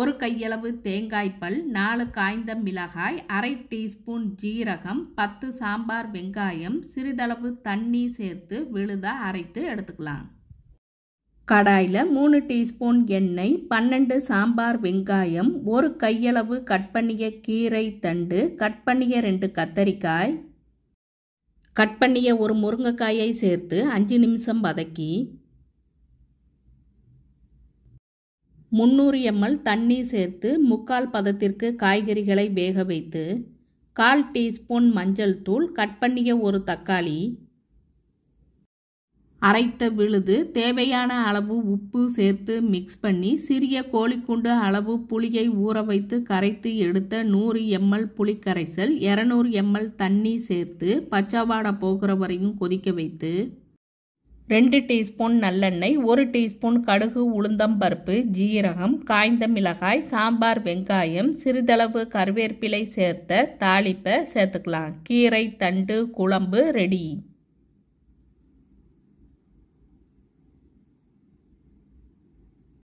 1 கையளவு தேங்காய்பல், 4 காய்ந்த மிளகாய், அரை டீஸ்பூன் ஜீரகம், 10 சாம்பார் வெங்காயம், சிறிதளவு தண்ணி சேர்த்து விழுத அரைத்து எடுத்துக்கலாம். கடாயில் 3 டீஸ்பூன் எண்ணெய், 12 சாம்பார் வெங்காயம், 1 கையளவு கட் பண்ணிய கீரை தண்டு, கட் பண்ணிய 2 கத்தரிக்காய், கட் பண்ணிய 1 முருங்கைக்காயை சேர்த்து 5 நிமிஷம் வதக்கி 300 ml தண்ணீர் சேர்த்து 3/4 பதத்திற்கு காய்கறிகளை வேக வைத்து 1/4 டீஸ்பூன் மஞ்சள் தூள், கட் பண்ணிய 1 தக்காளி, அரைத்த விழுது, தேவையான அளவு உப்பு சேர்த்து மிக்ஸ் பண்ணி சிறிய கோழிக்குண்டு அளவு புளியை ஊற வைத்து கரைத்து எடுத்த 100 ml புளிக்கரைசல், 200 ml தண்ணி சேர்த்து பச்சை வாடை போகிற வரையும் கொதிக்க வைத்து 2 டீஸ்பூன் நல்லெண்ணெய், 1 டீஸ்பூன் கடுகு, உளுந்தம்பருப்பு, ஜீரகம், காய்ந்த மிளகாய், சாம்பார் வெங்காயம், சிறிதளவு கருவேப்பிலை சேர்த்த தாளிப்பை சேர்த்துக்கலாம். கீரை தண்டு குழம்பு ரெடி.